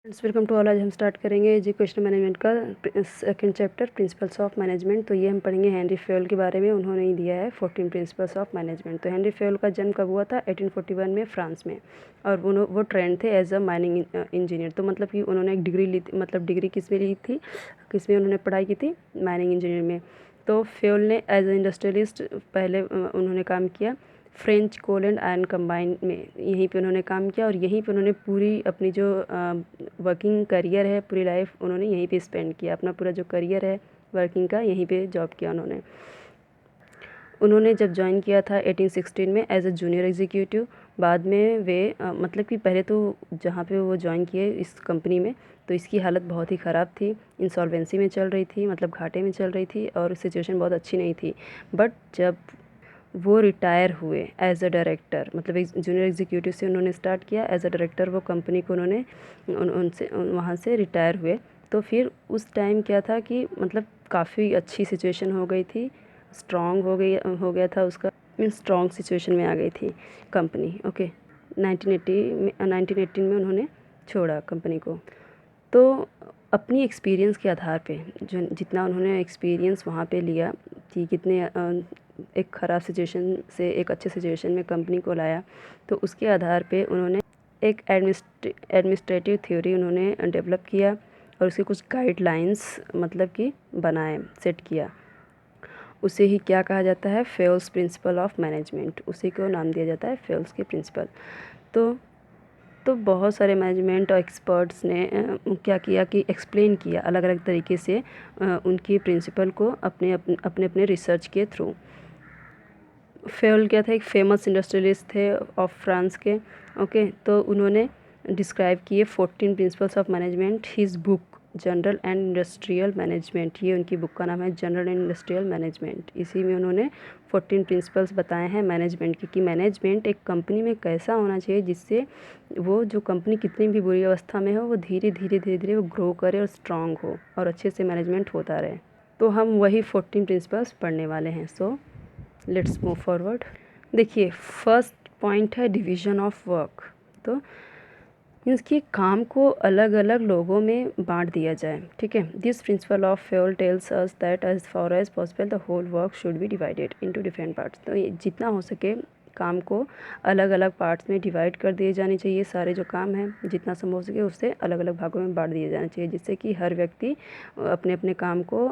Friends welcome to all. आज हम start करेंगे एजुकेशन मैनेजमेंट का second chapter principles of management. तो ये हम पढ़ेंगे हेनरी फेयल के बारे में। उन्होंने ही दिया है 14 प्रिंसिपल्स ऑफ मैनेजमेंट। तो हेनरी फेयल का जन्म कब हुआ था? 1841 में फ्रांस में। और वो ट्रेंड थे एज अ माइनिंग इंजीनियर। तो मतलब कि उन्होंने एक डिग्री ली थी, मतलब डिग्री किस में ली थी, किस में उन्होंने पढ़ाई की थी? माइनिंग इंजीनियर में। तो फेयल ने एज ए इंडस्ट्रियलिस्ट पहले उन्होंने काम किया French coal and iron combine में। यहीं पे उन्होंने काम किया और यहीं पे उन्होंने पूरी अपनी जो वर्किंग करियर है, पूरी लाइफ उन्होंने यहीं पे स्पेंड किया। अपना पूरा जो करियर है वर्किंग का, यहीं पे जॉब किया उन्होंने जब ज्वाइन किया था 1816 में एज अ जूनियर एग्जीक्यूटिव। बाद में वे मतलब कि पहले तो जहाँ पे वो ज्वाइन किए इस कंपनी में, तो इसकी हालत बहुत ही ख़राब थी, इंसॉल्वेंसी में चल रही थी, मतलब घाटे में चल रही थी और सिचुएशन बहुत अच्छी नहीं थी। बट जब वो रिटायर हुए एज अ डायरेक्टर, मतलब एक जूनियर एग्जीक्यूटिव से उन्होंने स्टार्ट किया एज अ डायरेक्टर, वो कंपनी को उन्होंने उनसे वहाँ से रिटायर हुए। तो फिर उस टाइम क्या था कि मतलब काफ़ी अच्छी सिचुएशन हो गई थी, स्ट्रॉन्ग हो गया था उसका, मीन्स स्ट्रॉन्ग सिचुएशन में आ गई थी कंपनी। ओके, 1918 में उन्होंने छोड़ा कंपनी को। तो अपनी एक्सपीरियंस के आधार पे जो जितना उन्होंने एक्सपीरियंस वहाँ पे लिया कि कितने एक ख़राब सिचुएशन से एक अच्छे सिचुएशन में कंपनी को लाया, तो उसके आधार पे उन्होंने एक एडमिनिस्ट्रेटिव थ्योरी उन्होंने डेवलप किया और उसके कुछ गाइडलाइंस मतलब कि बनाए, सेट किया। उसे ही क्या कहा जाता है? Fails principle of management. उसी को नाम दिया जाता है फेल्स के प्रिंसिपल। तो बहुत सारे मैनेजमेंट और एक्सपर्ट्स ने क्या किया कि एक्सप्लेन किया अलग अलग तरीके से उनकी प्रिंसिपल को अपने अपने रिसर्च के थ्रू। फेयल क्या था? एक फेमस इंडस्ट्रियलिस्ट थे ऑफ फ्रांस के। ओके, तो उन्होंने डिस्क्राइब किए 14 principles of management. His book general and industrial management, ये उनकी बुक का नाम है, जनरल एंड इंडस्ट्रियल मैनेजमेंट। इसी में उन्होंने 14 प्रिंसिपल्स बताए हैं मैनेजमेंट की, कि मैनेजमेंट एक कंपनी में कैसा होना चाहिए जिससे वो जो कंपनी कितनी भी बुरी अवस्था में हो, वो धीरे धीरे वो ग्रो करे और स्ट्रांग हो और अच्छे से मैनेजमेंट होता रहे। तो हम वही 14 प्रिंसिपल्स पढ़ने वाले हैं। So let's move forward. देखिए, फर्स्ट पॉइंट है डिवीज़न ऑफ वर्क। तो मीन्स कि काम को अलग अलग लोगों में बांट दिया जाए। ठीक है, this principle of Fayol tells us that as far as possible the whole work should be divided into different parts. तो ये जितना हो सके काम को अलग अलग पार्ट्स में डिवाइड कर दिए जाने चाहिए। सारे जो काम हैं जितना संभव हो सके उससे अलग अलग भागों में बांट दिए जाने चाहिए, जिससे कि हर व्यक्ति अपने अपने काम को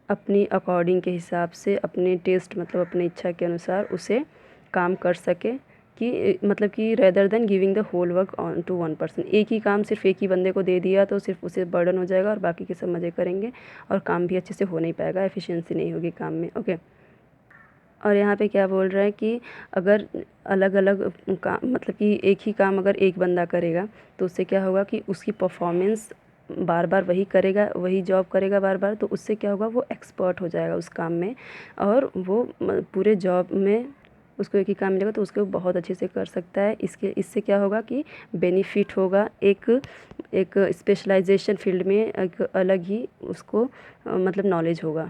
अपनी अकॉर्डिंग के हिसाब से, अपने टेस्ट मतलब अपनी इच्छा के अनुसार उसे काम कर सके। कि मतलब कि rather than giving the whole work on to one person, एक ही काम सिर्फ एक ही बंदे को दे दिया तो सिर्फ उसे बर्डन हो जाएगा और बाकी के सब मज़े करेंगे और काम भी अच्छे से हो नहीं पाएगा, एफिशिएंसी नहीं होगी काम में। ओके, और यहाँ पे क्या बोल रहा है कि अगर अलग अलग काम, मतलब कि एक ही काम अगर एक बंदा करेगा तो उससे क्या होगा कि उसकी परफॉर्मेंस बार बार वही करेगा, वही जॉब करेगा बार बार, तो उससे क्या होगा, वो एक्सपर्ट हो जाएगा उस काम में और वो पूरे जॉब में उसको एक ही काम मिलेगा तो उसको बहुत अच्छे से कर सकता है। इससे क्या होगा कि बेनिफिट होगा, एक स्पेशलाइजेशन फील्ड में एक अलग ही उसको मतलब नॉलेज होगा।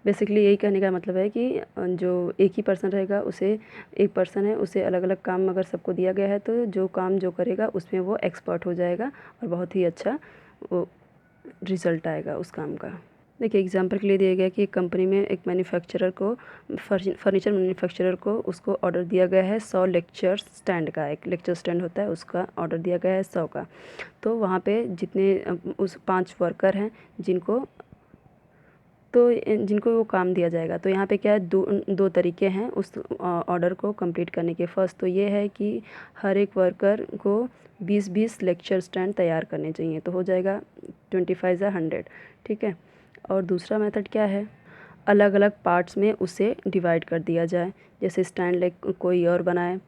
बेसिकली यही कहने का मतलब है कि जो एक ही पर्सन रहेगा, उसे एक पर्सन है, उसे अलग अलग काम अगर सबको दिया गया है तो जो काम जो करेगा उसमें वो एक्सपर्ट हो जाएगा और बहुत ही अच्छा वो रिज़ल्ट आएगा उस काम का। देखिए, एग्जांपल के लिए दिया गया कि एक कंपनी में एक मैन्युफैक्चरर को, फर्नीचर मैन्युफैक्चरर को, उसको ऑर्डर दिया गया है 100 लेक्चर स्टैंड का, एक लेक्चर स्टैंड होता है उसका ऑर्डर दिया गया है 100 का। तो वहाँ पे जितने उस 5 वर्कर हैं जिनको वो काम दिया जाएगा, तो यहाँ पे क्या है, दो तरीके हैं उस ऑर्डर को कंप्लीट करने के। फर्स्ट तो ये है कि हर एक वर्कर को 20-20 लेक्चर स्टैंड तैयार करने चाहिए, तो हो जाएगा 25 या 100। ठीक है, और दूसरा मेथड क्या है, अलग अलग पार्ट्स में उसे डिवाइड कर दिया जाए। जैसे स्टैंड लेग कोई और बनाए,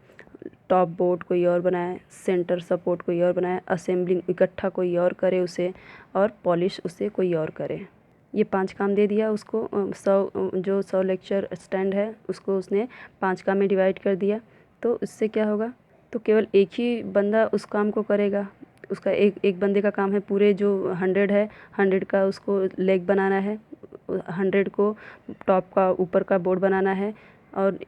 टॉप बोर्ड कोई और बनाए, सेंटर सपोर्ट कोई और बनाए, असेंबलिंग इकट्ठा कोई और करे उसे, और पॉलिश उसे कोई और करे। ये 5 काम दे दिया उसको। 100 लेक्चर स्टैंड है उसको उसने 5 काम में डिवाइड कर दिया। तो इससे क्या होगा, तो केवल एक ही बंदा उस काम को करेगा। उसका एक बंदे का काम है, पूरे जो 100 है, 100 का उसको लेग बनाना है, 100 को टॉप का ऊपर का बोर्ड बनाना है और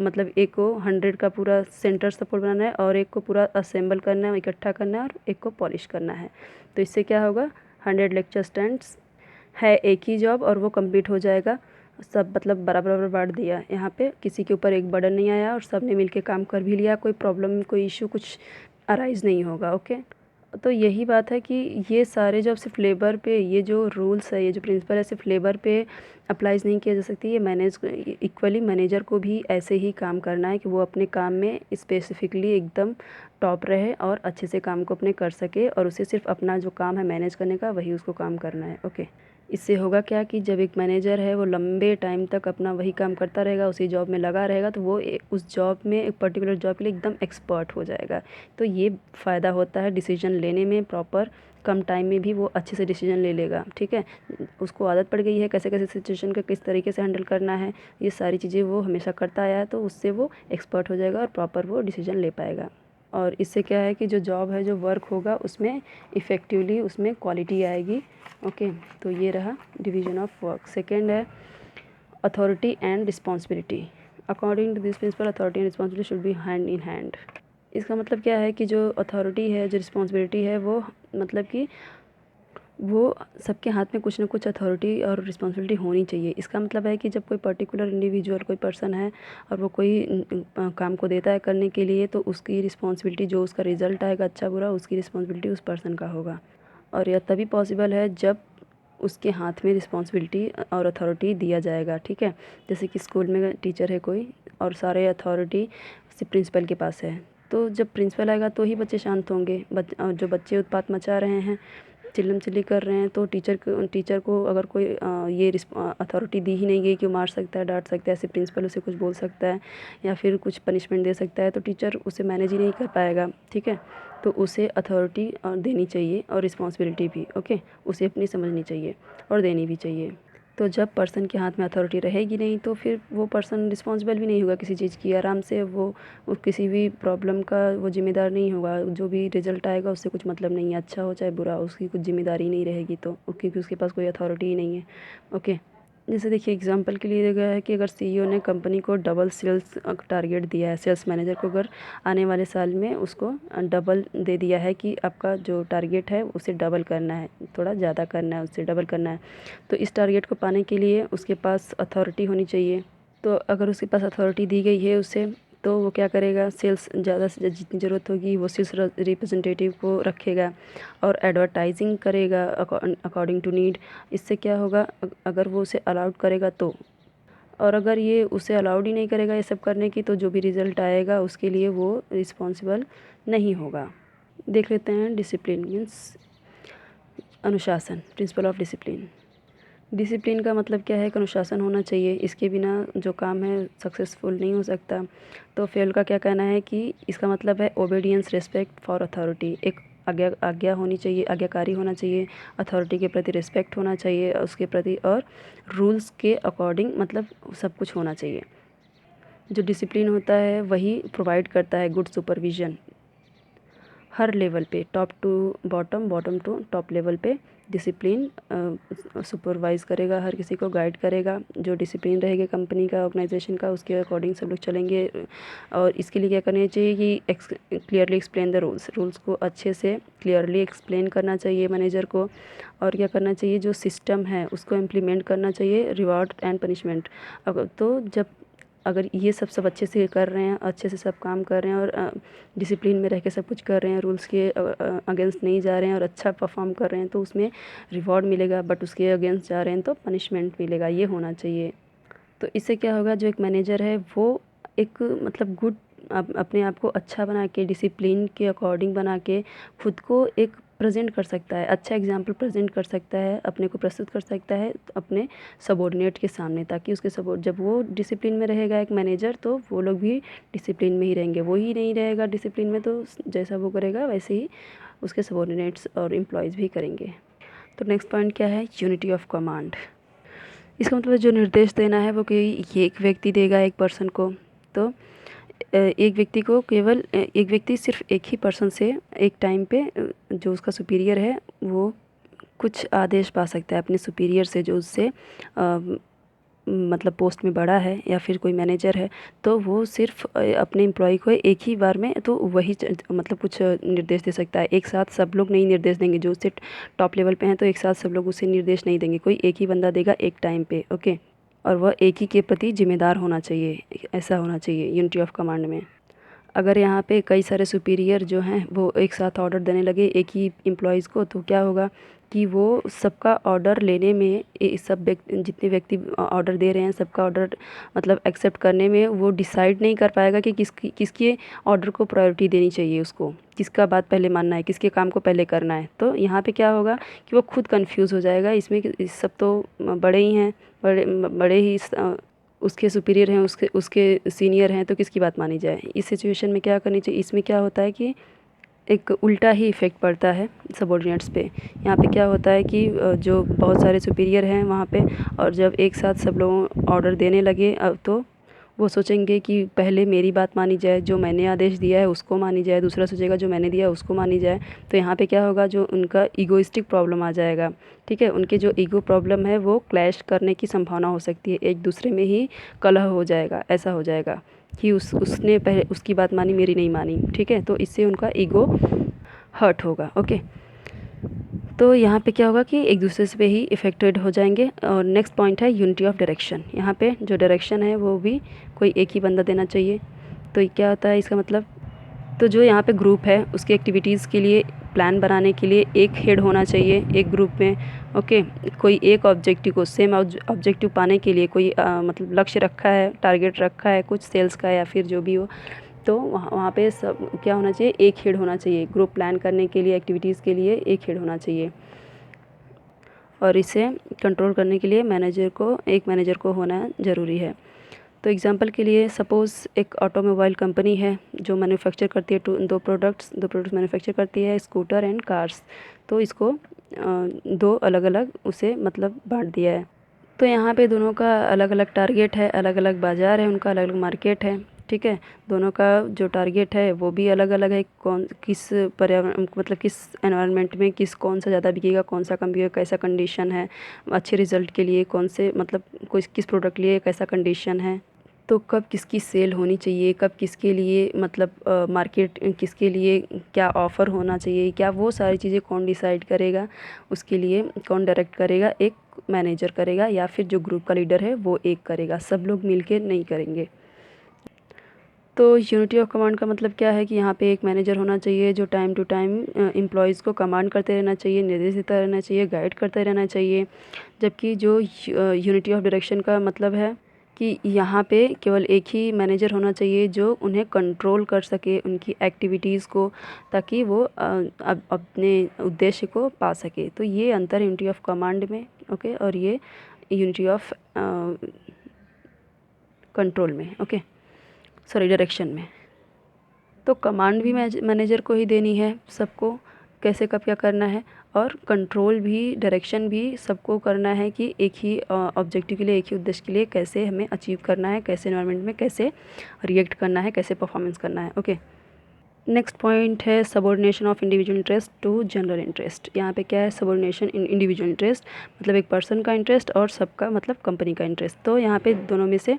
मतलब एक को 100 का पूरा सेंटर सपोर्ट बनाना है और एक को पूरा असेंबल करना है, इकट्ठा करना है और एक को पॉलिश करना है। तो इससे क्या होगा, 100 लेक्चर स्टैंड्स है एक ही जॉब और वो कंप्लीट हो जाएगा। सब मतलब बराबर बराबर बांट दिया, यहाँ पे किसी के ऊपर एक बर्डन नहीं आया और सब ने मिलके काम कर भी लिया, कोई प्रॉब्लम कोई इशू कुछ अराइज़ नहीं होगा। ओके, तो यही बात है कि ये सारे जब सिर्फ लेबर पे ये जो रूल्स है, ये जो प्रिंसिपल है, सिर्फ लेबर पे अप्लाइज नहीं किया जा सकती। ये इक्वली मैनेजर को भी ऐसे ही काम करना है कि वो अपने काम में स्पेसिफिकली एकदम टॉप रहे और अच्छे से काम को अपने कर सके और उसे सिर्फ अपना जो काम है मैनेज करने का वही उसको काम करना है। ओके, इससे होगा क्या कि जब एक मैनेजर है वो लंबे टाइम तक अपना वही काम करता रहेगा, उसी जॉब में लगा रहेगा, तो वो उस जॉब में एक पर्टिकुलर जॉब के लिए एकदम एक्सपर्ट हो जाएगा। तो ये फ़ायदा होता है डिसीजन लेने में, प्रॉपर कम टाइम में भी वो अच्छे से डिसीजन ले लेगा। ठीक है, उसको आदत पड़ गई है कैसे कैसे सिचुएशन का किस तरीके से हैंडल करना है, ये सारी चीज़ें वो हमेशा करता आया है, तो उससे वो एक्सपर्ट हो जाएगा और प्रॉपर वो डिसीजन ले पाएगा। और इससे क्या है कि जो जॉब है, जो वर्क होगा, उसमें इफ़ेक्टिवली उसमें क्वालिटी आएगी। ओके, तो ये रहा डिवीजन ऑफ वर्क। सेकेंड है authority and responsibility. According to this principle authority and responsibility should be hand in hand. इसका मतलब क्या है कि जो अथॉरिटी है, जो रिस्पॉन्सिबिलिटी है, वो मतलब कि वो सबके हाथ में कुछ ना कुछ अथॉरिटी और रिस्पॉन्सिबिलिटी होनी चाहिए। इसका मतलब है कि जब कोई पर्टिकुलर इंडिविजुअल कोई पर्सन है और वो कोई काम को देता है करने के लिए, तो उसकी रिस्पॉन्सिबिलिटी, जो उसका रिजल्ट आएगा अच्छा बुरा, उसकी रिस्पॉन्सिबिलिटी उस पर्सन का होगा। और यह तभी पॉसिबल है जब उसके हाथ में रिस्पॉन्सिबिलिटी और अथॉरिटी दिया जाएगा। ठीक है, जैसे कि स्कूल में टीचर है कोई और सारे अथॉरिटी सिर्फ प्रिंसिपल के पास है, तो जब प्रिंसिपल आएगा तो ही बच्चे शांत होंगे। जो बच्चे उत्पात मचा रहे हैं, चिल्लम चिल्ली कर रहे हैं, तो टीचर को अगर कोई ये अथॉरिटी दी ही नहीं गई कि वो मार सकता है, डांट सकता है, ऐसे प्रिंसिपल उसे कुछ बोल सकता है या फिर कुछ पनिशमेंट दे सकता है, तो टीचर उसे मैनेज ही नहीं कर पाएगा। ठीक है, तो उसे अथॉरिटी देनी चाहिए और रिस्पॉन्सिबिलिटी भी। ओके, उसे अपनी समझनी चाहिए और देनी भी चाहिए। तो जब पर्सन के हाथ में अथॉरिटी रहेगी नहीं, तो फिर वो पर्सन रिस्पॉन्सिबल भी नहीं होगा किसी चीज़ की, आराम से वो किसी भी प्रॉब्लम का वो जिम्मेदार नहीं होगा। जो भी रिजल्ट आएगा उससे कुछ मतलब नहीं है, अच्छा हो चाहे बुरा, उसकी कुछ जिम्मेदारी नहीं रहेगी, तो क्योंकि उसके पास कोई अथॉरिटी ही नहीं है। ओके, जैसे देखिए एग्जांपल के लिए दिया गया है कि अगर सीईओ ने कंपनी को डबल सेल्स टारगेट दिया है, सेल्स मैनेजर को अगर आने वाले साल में उसको डबल दे दिया है कि आपका जो टारगेट है उसे डबल करना है, थोड़ा ज़्यादा करना है, उससे डबल करना है, तो इस टारगेट को पाने के लिए उसके पास अथॉरिटी होनी चाहिए। तो अगर उसके पास अथॉरिटी दी गई है उसे, तो वो क्या करेगा, सेल्स ज़्यादा से जितनी ज़रूरत होगी वो सेल्स रिप्रेजेंटेटिव को रखेगा और एडवर्टाइजिंग करेगा अकॉर्डिंग टू नीड। इससे क्या होगा, अगर वो उसे अलाउड करेगा तो, और अगर ये उसे अलाउड ही नहीं करेगा ये सब करने की, तो जो भी रिज़ल्ट आएगा उसके लिए वो रिस्पॉन्सिबल नहीं होगा। देख लेते हैं डिसिप्लिन मीन्स अनुशासन, प्रिंसिपल ऑफ डिसिप्लिन। डिसिप्लिन का मतलब क्या है, एक अनुशासन होना चाहिए, इसके बिना जो काम है सक्सेसफुल नहीं हो सकता। तो फेल का क्या कहना है कि इसका मतलब है ओबीडियंस, रिस्पेक्ट फॉर अथॉरिटी। एक आज्ञा होनी चाहिए, आज्ञाकारी होना चाहिए, अथॉरिटी के प्रति रिस्पेक्ट होना चाहिए उसके प्रति, और रूल्स के अकॉर्डिंग मतलब सब कुछ होना चाहिए। जो डिसिप्लिन होता है वही प्रोवाइड करता है गुड सुपरविज़न हर लेवल पे, top to bottom, bottom to top level पे डिसिप्लिन सुपरवाइज़ करेगा, हर किसी को गाइड करेगा। जो डिसिप्लिन रहेगा कंपनी का, ऑर्गेनाइजेशन का, उसके अकॉर्डिंग सब लोग चलेंगे। और इसके लिए क्या करना चाहिए कि क्लियरली एक्सप्लेन द रूल्स को अच्छे से क्लियरली एक्सप्लेन करना चाहिए मैनेजर को। और क्या करना चाहिए, जो सिस्टम है उसको इम्प्लीमेंट करना चाहिए, रिवॉर्ड एंड पनिशमेंट। अगर ये सब अच्छे से कर रहे हैं, अच्छे से सब काम कर रहे हैं और डिसिप्लिन में रह के सब कुछ कर रहे हैं, रूल्स के अगेंस्ट नहीं जा रहे हैं और अच्छा परफॉर्म कर रहे हैं, तो उसमें रिवॉर्ड मिलेगा। बट उसके अगेंस्ट जा रहे हैं तो पनिशमेंट मिलेगा, ये होना चाहिए। तो इससे क्या होगा, जो एक मैनेजर है वो एक मतलब गुड अपने आप को अच्छा बना के, डिसिप्लिन के अकॉर्डिंग बना के खुद को एक प्रेजेंट कर सकता है, अच्छा एग्जाम्पल प्रेजेंट कर सकता है, अपने को प्रस्तुत कर सकता है अपने सबॉर्डिनेट के सामने, ताकि उसके जब वो डिसिप्लिन में रहेगा एक मैनेजर, तो वो लोग भी डिसिप्लिन में ही रहेंगे। वो ही नहीं रहेगा डिसिप्लिन में, तो जैसा वो करेगा वैसे ही उसके सबॉर्डिनेट्स और एम्प्लॉयज़ भी करेंगे। तो नेक्स्ट पॉइंट क्या है, यूनिटी ऑफ कमांड। इसका मतलब जो निर्देश देना है वो कि एक व्यक्ति देगा एक पर्सन को, तो एक व्यक्ति को केवल एक व्यक्ति सिर्फ एक ही पर्सन से एक टाइम पे जो उसका सुपीरियर है वो कुछ आदेश पा सकता है अपने सुपीरियर से, जो उससे मतलब पोस्ट में बड़ा है या फिर कोई मैनेजर है, तो वो सिर्फ अपने एम्प्लॉय को एक ही बार में तो वही मतलब कुछ निर्देश दे सकता है। एक साथ सब लोग नहीं निर्देश देंगे। जो उससे टॉप लेवल पे हैं तो एक साथ सब लोग उसे निर्देश नहीं देंगे, कोई एक ही बंदा देगा एक टाइम पे। ओके, और वह एक ही के प्रति जिम्मेदार होना चाहिए, ऐसा होना चाहिए यूनिटी ऑफ कमांड में। अगर यहाँ पे कई सारे सुपीरियर जो हैं वो एक साथ ऑर्डर देने लगे एक ही एम्प्लॉयज़ को, तो क्या होगा कि वो सबका ऑर्डर लेने में सब जितने व्यक्ति ऑर्डर दे रहे हैं सबका ऑर्डर मतलब एक्सेप्ट करने में वो डिसाइड नहीं कर पाएगा कि किसके ऑर्डर को प्रायोरिटी देनी चाहिए, उसको किसका बात पहले मानना है, किसके काम को पहले करना है। तो यहाँ पे क्या होगा कि वो खुद कंफ्यूज हो जाएगा इसमें कि सब तो बड़े ही हैं, बड़े बड़े ही उसके सुपीरियर हैं, उसके उसके सीनियर हैं, तो किसकी बात मानी जाए। इस सिचुएशन में क्या करनी चाहिए, इसमें क्या होता है कि एक उल्टा ही इफ़ेक्ट पड़ता है सबॉर्डिनेट्स पे। यहाँ पे क्या होता है कि जो बहुत सारे सुपीरियर हैं वहाँ पे, और जब एक साथ सब लोग ऑर्डर देने लगे तो वो सोचेंगे कि पहले मेरी बात मानी जाए, जो मैंने आदेश दिया है उसको मानी जाए, दूसरा सोचेगा जो मैंने दिया उसको मानी जाए। तो यहाँ पे क्या होगा, जो उनका ईगोइस्टिक प्रॉब्लम आ जाएगा। ठीक है, उनके जो ईगो प्रॉब्लम है वो क्लैश करने की संभावना हो सकती है, एक दूसरे में ही कलह हो जाएगा, ऐसा हो जाएगा कि उसने पहले उसकी बात मानी मेरी नहीं मानी। ठीक है, तो इससे उनका ईगो हर्ट होगा। ओके, तो यहाँ पे क्या होगा कि एक दूसरे से पे ही इफ़ेक्टेड हो जाएंगे। और नेक्स्ट पॉइंट है यूनिटी ऑफ डायरेक्शन। यहाँ पे जो डायरेक्शन है वो भी कोई एक ही बंदा देना चाहिए। तो क्या होता है इसका मतलब, तो जो यहाँ पे ग्रुप है उसकी एक्टिविटीज़ के लिए प्लान बनाने के लिए एक हेड होना चाहिए एक ग्रुप में। ओके, कोई एक ऑब्जेक्टिव को सेम ऑब्जेक्टिव पाने के लिए कोई मतलब लक्ष्य रखा है, टारगेट रखा है कुछ सेल्स का या फिर जो भी हो, तो वहाँ पे सब क्या होना चाहिए, एक हेड होना चाहिए। ग्रुप प्लान करने के लिए एक्टिविटीज़ के लिए एक हेड होना चाहिए, और इसे कंट्रोल करने के लिए एक मैनेजर को होना ज़रूरी है। तो एग्जांपल के लिए सपोज़ एक ऑटोमोबाइल कंपनी है जो मैन्युफैक्चर करती है दो प्रोडक्ट्स मैन्युफैक्चर करती है, स्कूटर एंड कार्स। तो इसको दो अलग अलग उसे मतलब बांट दिया है। तो यहाँ पे दोनों का अलग अलग टारगेट है, अलग अलग बाज़ार है, उनका अलग अलग मार्केट है। ठीक है, दोनों का जो टारगेट है वो भी अलग अलग है। कौन किस पर्यावरण मतलब किस एनवायरनमेंट में कौन सा ज़्यादा बिकेगा, कौन सा कम बिकेगा, कैसा कंडीशन है अच्छे रिजल्ट के लिए, कौन से मतलब किस प्रोडक्ट के लिए कैसा कंडीशन है, तो कब किसकी सेल होनी चाहिए, कब किसके लिए मतलब मार्केट किसके लिए क्या ऑफ़र होना चाहिए, क्या वो सारी चीज़ें कौन डिसाइड करेगा, उसके लिए कौन डायरेक्ट करेगा, एक मैनेजर करेगा या फिर जो ग्रुप का लीडर है वो एक करेगा, सब लोग मिलके नहीं करेंगे। तो यूनिटी ऑफ कमांड का मतलब क्या है कि यहाँ पे एक मैनेजर होना चाहिए जो टाइम टू टाइम एम्प्लॉयज़ को कमांड करते रहना चाहिए, निर्देश देता रहना चाहिए, गाइड करते रहना चाहिए। जबकि जो यूनिटी ऑफ डायरेक्शन का मतलब है कि यहाँ पे केवल एक ही मैनेजर होना चाहिए जो उन्हें कंट्रोल कर सके उनकी एक्टिविटीज़ को, ताकि वो अपने उद्देश्य को पा सके। तो ये अंतर यूनिटी ऑफ कमांड में, ओके, और ये यूनिटी ऑफ कंट्रोल में, ओके, सॉरी डायरेक्शन में। तो कमांड भी मैनेजर को ही देनी है सबको, कैसे कब क्या करना है, और कंट्रोल भी डायरेक्शन भी सबको करना है कि एक ही ऑब्जेक्टिव के लिए, एक ही उद्देश्य के लिए कैसे हमें अचीव करना है, कैसे एनवायरनमेंट में कैसे रिएक्ट करना है, कैसे परफॉर्मेंस करना है। ओके, नेक्स्ट पॉइंट है subordination of individual interest to general interest. यहाँ पे क्या है, सबॉर्डिनेशन इन इंडिविजुअल इंटरेस्ट मतलब एक पर्सन का इंटरेस्ट और सबका मतलब कंपनी का इंटरेस्ट। तो यहाँ पे दोनों में से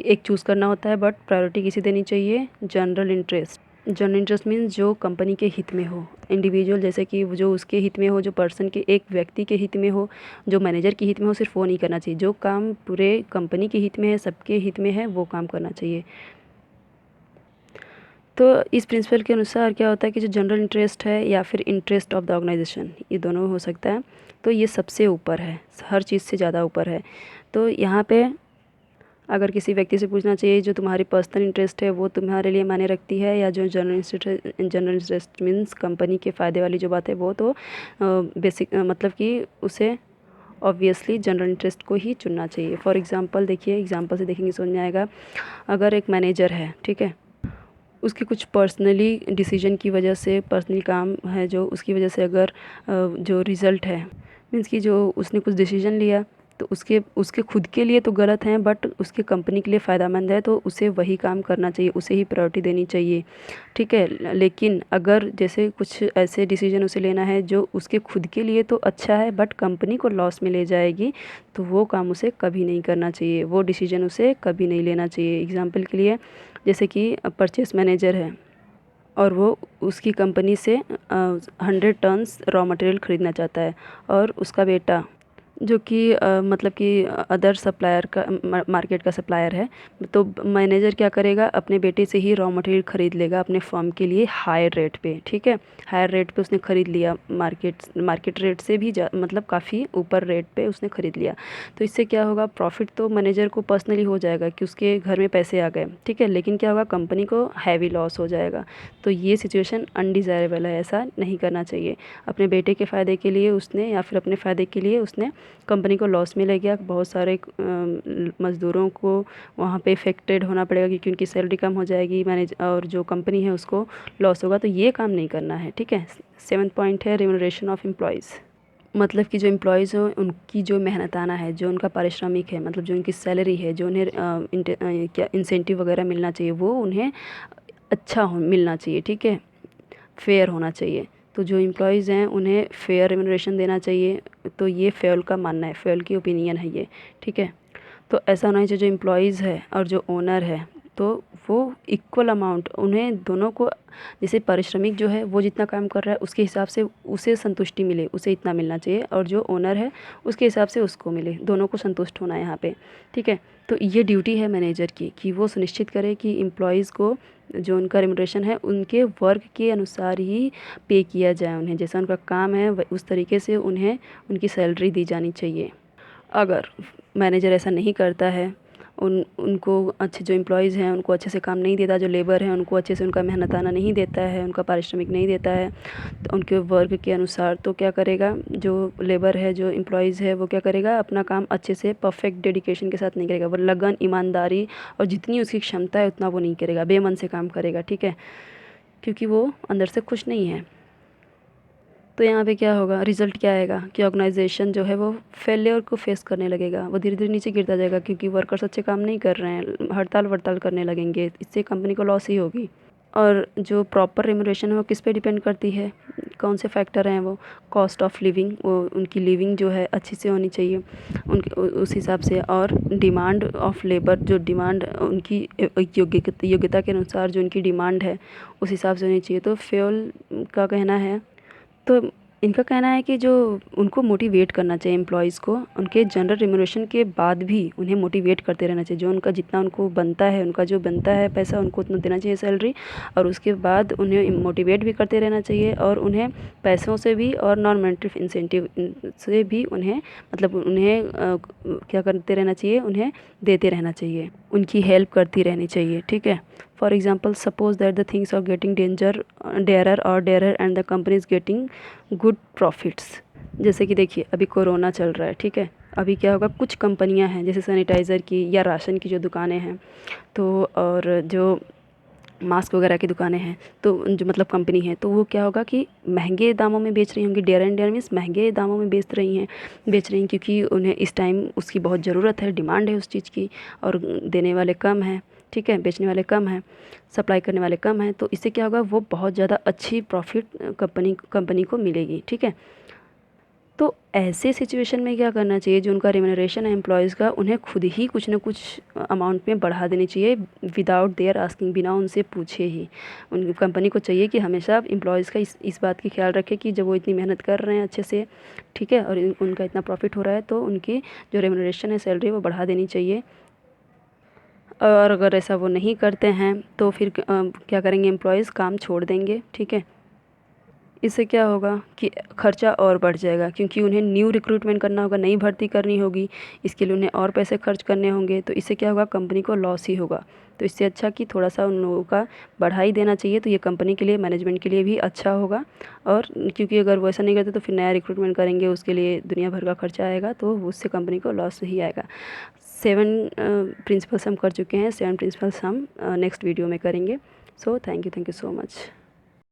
एक चूज़ करना होता है, बट प्रायोरिटी किसे देनी चाहिए, general interest. General interest means जो कंपनी के हित में हो, इंडिविजुअल जैसे कि जो उसके हित में हो, जो पर्सन के एक व्यक्ति के हित में हो, जो मैनेजर के हित में हो, सिर्फ वो नहीं करना चाहिए। जो काम पूरे कंपनी के हित में है, सबके हित में है, वो काम करना चाहिए। तो इस प्रिंसिपल के अनुसार क्या होता है कि जो जनरल इंटरेस्ट है या फिर इंटरेस्ट ऑफ द ऑर्गेनाइजेशन, ये दोनों हो सकता है, तो ये सबसे ऊपर है, हर चीज़ से ज़्यादा ऊपर है। तो यहाँ पे अगर किसी व्यक्ति से पूछना चाहिए जो तुम्हारी पर्सनल इंटरेस्ट है वो तुम्हारे लिए मायने रखती है, या जो जनरल इंटरेस्ट मीन्स कंपनी के फ़ायदे वाली जो बात है, वो तो बेसिक मतलब कि उसे ऑब्वियसली जनरल इंटरेस्ट को ही चुनना चाहिए। फॉर एग्जांपल देखिए, एग्जांपल से देखेंगे समझ में आएगा। अगर एक मैनेजर है, ठीक है, उसके कुछ पर्सनली डिसीजन की वजह से, पर्सनली काम है जो उसकी वजह से अगर जो रिज़ल्ट है मीन्स कि जो उसने कुछ डिसीजन लिया तो उसके उसके खुद के लिए तो गलत हैं, बट उसके कंपनी के लिए फ़ायदेमंद है तो उसे वही काम करना चाहिए, उसे ही प्रायोरिटी देनी चाहिए, ठीक है। लेकिन अगर जैसे कुछ ऐसे डिसीजन उसे लेना है जो उसके खुद के लिए तो अच्छा है बट कंपनी को लॉस में ले जाएगी, तो वो काम उसे कभी नहीं करना चाहिए, वो डिसीजन उसे कभी नहीं लेना चाहिए। एग्जाम्पल के लिए जैसे कि परचेस मैनेजर है और वो उसकी कंपनी से 100 टन्स रॉ मटेरियल ख़रीदना चाहता है, और उसका बेटा जो कि मतलब कि अदर सप्लायर का मार्केट का सप्लायर है, तो मैनेजर क्या करेगा, अपने बेटे से ही रॉ मटेरियल ख़रीद लेगा अपने फर्म के लिए हायर रेट पे, ठीक है। हायर रेट पे उसने ख़रीद लिया, मार्केट रेट से भी मतलब काफ़ी ऊपर रेट पे उसने ख़रीद लिया। तो इससे क्या होगा, प्रॉफिट तो मैनेजर को पर्सनली हो जाएगा कि उसके घर में पैसे आ गए, ठीक है, लेकिन क्या होगा, कंपनी को हैवी लॉस हो जाएगा। तो ये सिचुएशन अनडिज़ायरेबल है, ऐसा नहीं करना चाहिए। अपने बेटे के फ़ायदे के लिए उसने या फिर अपने फ़ायदे के लिए उसने कंपनी को लॉस में ले गया, बहुत सारे मज़दूरों को वहाँ पे इफ़ेक्टेड होना पड़ेगा क्योंकि उनकी सैलरी कम हो जाएगी, और जो कंपनी है उसको लॉस होगा। तो ये काम नहीं करना है, ठीक है। 7th पॉइंट है रिम्यूनरेशन ऑफ एम्प्लॉयज़। मतलब कि जो एम्प्लॉयज़ हो उनकी जो मेहनताना है, जो उनका पारिश्रमिक है, मतलब जो उनकी सैलरी है, जो उन्हें क्या इंसेंटिव वगैरह मिलना चाहिए, वो उन्हें अच्छा मिलना चाहिए, ठीक है, फेयर होना चाहिए। तो जो एम्प्लॉयज़ हैं उन्हें फेयर रेम्यूनरेशन देना चाहिए। तो ये फेल का मानना है, फेल की ओपिनियन है ये, ठीक है। तो ऐसा होना चाहिए जो एम्प्लॉयज़ है और जो ओनर है, तो वो इक्वल अमाउंट उन्हें दोनों को, जैसे पारिश्रमिक जो है वो जितना काम कर रहा है उसके हिसाब से उसे संतुष्टि मिले, उसे इतना मिलना चाहिए, और जो ओनर है उसके हिसाब से उसको मिले, दोनों को संतुष्ट होना है यहाँ पे, ठीक है। तो ये ड्यूटी है मैनेजर की कि वो सुनिश्चित करे कि एम्प्लॉयज़ को जो उनका रेम्यूनरेशन है उनके वर्क के अनुसार ही पे किया जाए, उन्हें जैसा उनका काम है उस तरीके से उन्हें उनकी सैलरी दी जानी चाहिए। अगर मैनेजर ऐसा नहीं करता है, उनको अच्छे जो एम्प्लॉयज़ हैं उनको अच्छे से काम नहीं देता, जो लेबर है उनको अच्छे से उनका मेहनताना नहीं देता है, उनका पारिश्रमिक नहीं देता है, तो उनके वर्क के अनुसार, तो क्या करेगा, जो लेबर है, जो एम्प्लॉयज़ है, वो क्या करेगा, अपना काम अच्छे से परफेक्ट डेडिकेशन के साथ नहीं करेगा, वो लगन, ईमानदारी और जितनी उसकी क्षमता है उतना वो नहीं करेगा, बेमन से काम करेगा, ठीक है, क्योंकि वो अंदर से खुश नहीं है। तो यहाँ पे क्या होगा, रिज़ल्ट क्या आएगा कि ऑर्गेनाइजेशन जो है वो फेलियर को फेस करने लगेगा, वो धीरे धीरे नीचे गिरता जाएगा क्योंकि वर्कर्स अच्छे काम नहीं कर रहे हैं, हड़ताल वड़ताल करने लगेंगे, इससे कंपनी को लॉस ही होगी। और जो प्रॉपर रेम्यूनरेशन है वो किस पे डिपेंड करती है, कौन से फैक्टर हैं वो, कॉस्ट ऑफ लिविंग, वो उनकी लिविंग जो है अच्छी से होनी चाहिए उनके उस हिसाब से, और डिमांड ऑफ लेबर, जो डिमांड उनकी योग्यता के अनुसार जो उनकी डिमांड है उस हिसाब से होनी चाहिए। तो फ्यूल का कहना है, तो इनका कहना है कि जो उनको मोटिवेट करना चाहिए एम्प्लॉयज़ को, उनके जनरल रिम्यूनरेशन के बाद भी उन्हें मोटिवेट करते रहना चाहिए, जो उनका जितना उनको बनता है, उनका जो बनता है पैसा उनको उतना देना चाहिए सैलरी, और उसके बाद उन्हें मोटिवेट भी करते रहना चाहिए, और उन्हें पैसों से भी और नॉन मॉनेटरी इंसेंटिव से भी उन्हें, मतलब उन्हें क्या करते रहना चाहिए, उन्हें देते रहना चाहिए, उनकी हेल्प करती रहनी चाहिए, ठीक है। For example, suppose that the things are getting dearer and the company is getting good profits. जैसे कि देखिए अभी कोरोना चल रहा है, ठीक है, अभी क्या होगा, कुछ कंपनियां हैं जैसे सैनिटाइज़र की या राशन की जो दुकानें हैं, तो और जो मास्क वगैरह की दुकानें हैं, तो जो मतलब कंपनी है, तो वो क्या होगा कि महंगे दामों में बेच रही होंगी, डेयर मीन्स महंगे दामों में बेच रही हैं क्योंकि उन्हें इस टाइम उसकी बहुत ज़रूरत है, डिमांड है उस चीज़ की, और देने वाले कम हैं, ठीक है, बेचने वाले कम हैं, सप्लाई करने वाले कम हैं, तो इससे क्या होगा, वो बहुत ज़्यादा अच्छी प्रॉफिट कंपनी को मिलेगी, ठीक है। तो ऐसे सिचुएशन में क्या करना चाहिए, जो उनका रिम्यूनरेशन है एम्प्लॉयज़ का, उन्हें खुद ही कुछ ना कुछ अमाउंट में बढ़ा देनी चाहिए, विदाउट देयर आस्किंग, बिना उनसे पूछे ही। उन कंपनी को चाहिए कि हमेशा एम्प्लॉयज़ का इस बात की ख्याल रखे कि जब वो इतनी मेहनत कर रहे हैं अच्छे से, ठीक है, और उनका इतना प्रॉफिट हो रहा है, तो उनकी जो रिम्यूनरेशन है, सैलरी, वो बढ़ा देनी चाहिए। और अगर ऐसा वो नहीं करते हैं तो फिर क्या करेंगे, एम्प्लॉयज़ काम छोड़ देंगे, ठीक है। इससे क्या होगा कि खर्चा और बढ़ जाएगा क्योंकि उन्हें न्यू रिक्रूटमेंट करना होगा, नई भर्ती करनी होगी, इसके लिए उन्हें और पैसे खर्च करने होंगे, तो इससे क्या होगा, कंपनी को लॉस ही होगा। तो इससे अच्छा कि थोड़ा सा उन लोगों का बढ़ा ही देना चाहिए, तो ये कंपनी के लिए, मैनेजमेंट के लिए भी अच्छा होगा। और क्योंकि अगर वो ऐसा नहीं करते तो फिर नया रिक्रूटमेंट करेंगे, उसके लिए दुनिया भर का खर्चा आएगा, तो उससे कंपनी को लॉस ही आएगा। 7 प्रिंसिपल्स हम कर चुके हैं, 7 प्रिंसिपल्स हम नेक्स्ट वीडियो में करेंगे। So thank you so much.